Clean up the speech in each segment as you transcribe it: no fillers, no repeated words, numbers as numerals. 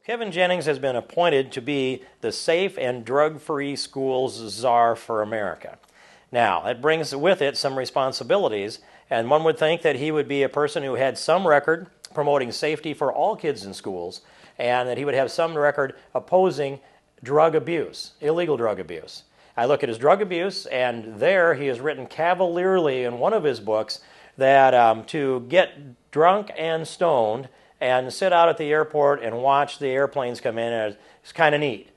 Kevin Jennings has been appointed to be the Safe and Drug-Free Schools Czar for America. Now, it brings with it some responsibilities, and one would think that he would be a person who had some record promoting safety for all kids in schools, and that he would have some record opposing drug abuse, illegal drug abuse. I look at his drug abuse, and there he has written cavalierly in one of his books that to get drunk and stoned and sit out at the airport and watch the airplanes come in is kind of neat.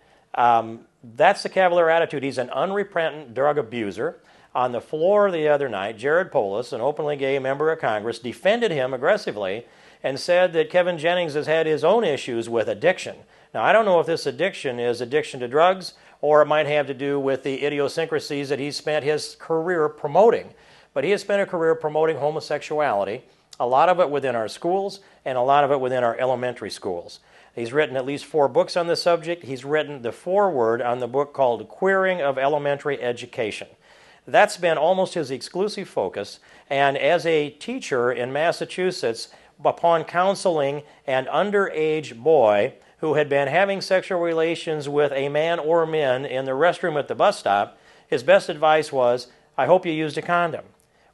That's the cavalier attitude. He's an unrepentant drug abuser. On the floor the other night, Jared Polis, an openly gay member of Congress, defended him aggressively and said that Kevin Jennings has had his own issues with addiction. Now, I don't know if this addiction is addiction to drugs or it might have to do with the idiosyncrasies that he spent his career promoting. But he has spent a career promoting homosexuality, a lot of it within our schools and a lot of it within our elementary schools. He's written at least 4 books on the subject. He's written the foreword on the book called Queering of Elementary Education. That's been almost his exclusive focus, and as a teacher in Massachusetts, upon counseling an underage boy who had been having sexual relations with a man or men in the restroom at the bus stop, his best advice was, "I hope you used a condom."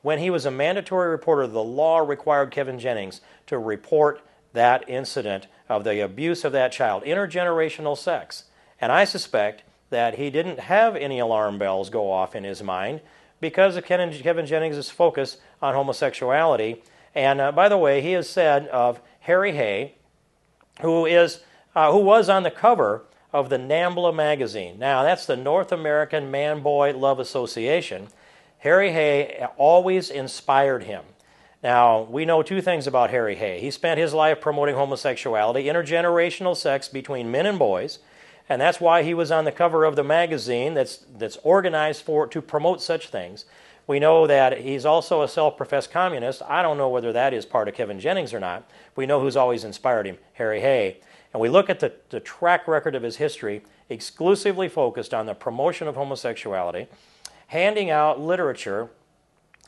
When he was a mandatory reporter, the law required Kevin Jennings to report that incident of the abuse of that child, intergenerational sex. And I suspect that he didn't have any alarm bells go off in his mind because of Kevin Jennings' focus on homosexuality. And by the way, he has said of Harry Hay, who was on the cover of the NAMBLA magazine. Now, that's the North American Man-Boy Love Association. Harry Hay always inspired him. Now, we know 2 things about Harry Hay. He spent his life promoting homosexuality, intergenerational sex between men and boys, and that's why he was on the cover of the magazine that's organized to promote such things. We know that he's also a self-professed communist. I don't know whether that is part of Kevin Jennings or not. We know who's always inspired him, Harry Hay. And we look at the track record of his history, exclusively focused on the promotion of homosexuality, handing out literature,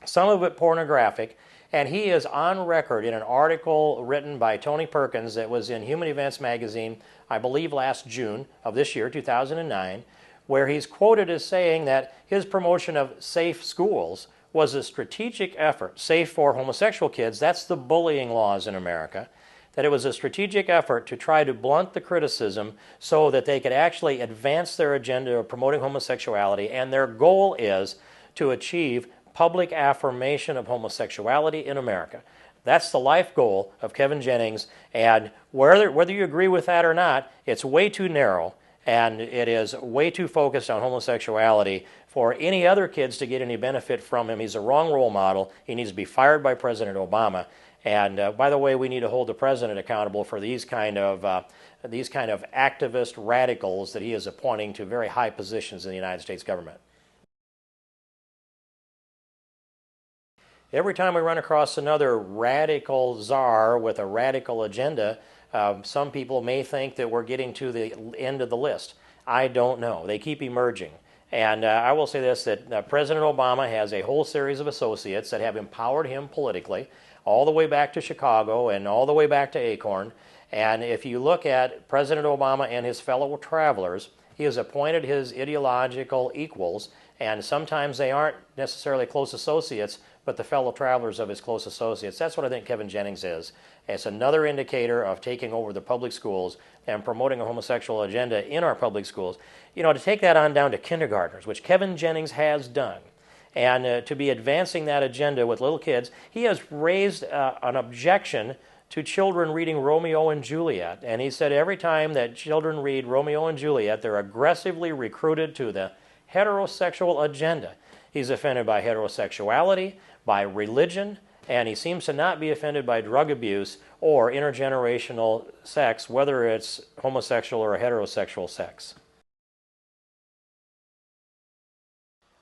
some of it pornographic, and he is on record in an article written by Tony Perkins that was in Human Events magazine, I believe last June of this year, 2009, where he's quoted as saying that his promotion of safe schools was a strategic effort, safe for homosexual kids, that's the bullying laws in America, that it was a strategic effort to try to blunt the criticism so that they could actually advance their agenda of promoting homosexuality, and their goal is to achieve public affirmation of homosexuality in America. That's the life goal of Kevin Jennings, and whether you agree with that or not, it's way too narrow, and it is way too focused on homosexuality for any other kids to get any benefit from him. He's a wrong role model. He needs to be fired by President Obama. And by the way, we need to hold the president accountable for these kind of activist radicals that he is appointing to very high positions in the United States government. Every time we run across another radical czar with a radical agenda, some people may think that we're getting to the end of the list. I don't know. They keep emerging. And I will say this, that President Obama has a whole series of associates that have empowered him politically, all the way back to Chicago and all the way back to Acorn. And if you look at President Obama and his fellow travelers, he has appointed his ideological equals, and sometimes they aren't necessarily close associates, but the fellow travelers of his close associates. That's what I think Kevin Jennings is. It's another indicator of taking over the public schools and promoting a homosexual agenda in our public schools. You know, to take that on down to kindergartners, which Kevin Jennings has done, and to be advancing that agenda with little kids, he has raised an objection to children reading Romeo and Juliet. And he said every time that children read Romeo and Juliet, they're aggressively recruited to the heterosexual agenda. He's offended by heterosexuality, by religion, and he seems to not be offended by drug abuse or intergenerational sex, whether it's homosexual or heterosexual sex.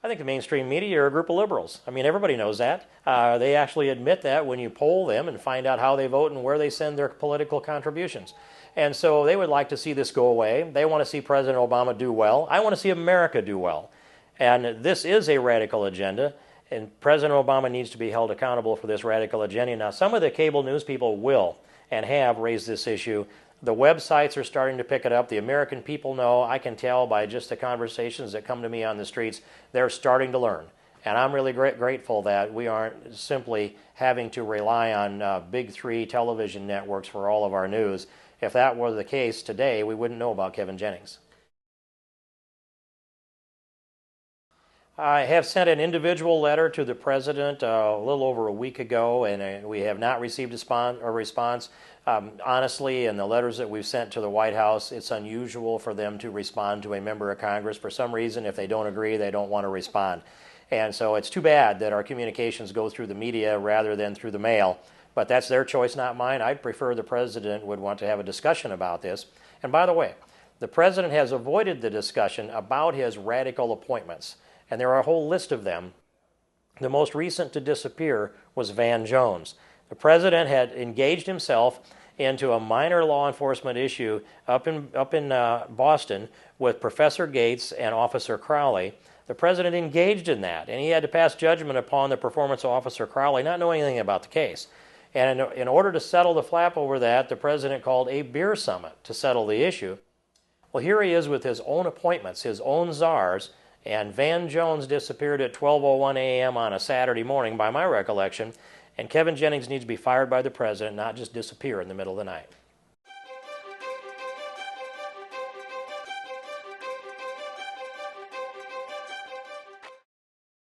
I think the mainstream media are a group of liberals. I mean, everybody knows that. They actually admit that when you poll them and find out how they vote and where they send their political contributions. And so they would like to see this go away. They want to see President Obama do well. I want to see America do well. And this is a radical agenda, and President Obama needs to be held accountable for this radical agenda. Now, some of the cable news people will and have raised this issue. The websites are starting to pick it up. The American people know. I can tell by just the conversations that come to me on the streets. They're starting to learn. And I'm really grateful that we aren't simply having to rely on big three television networks for all of our news. If that were the case today, we wouldn't know about Kevin Jennings. I have sent an individual letter to the president a little over a week ago, and we have not received a response. Honestly, in the letters that we've sent to the White House, it's unusual for them to respond to a member of Congress. For some reason, if they don't agree, they don't want to respond. And so it's too bad that our communications go through the media rather than through the mail. But that's their choice, not mine. I'd prefer the president would want to have a discussion about this. And by the way, the president has avoided the discussion about his radical appointments. And there are a whole list of them. The most recent to disappear was Van Jones. The president had engaged himself into a minor law enforcement issue up in Boston with Professor Gates and Officer Crowley. The president engaged in that, and he had to pass judgment upon the performance of Officer Crowley, not knowing anything about the case. And in order to settle the flap over that, the president called a beer summit to settle the issue. Well, here he is with his own appointments, his own czars, and Van Jones disappeared at 12:01 a.m. on a Saturday morning, by my recollection, and Kevin Jennings needs to be fired by the president, not just disappear in the middle of the night.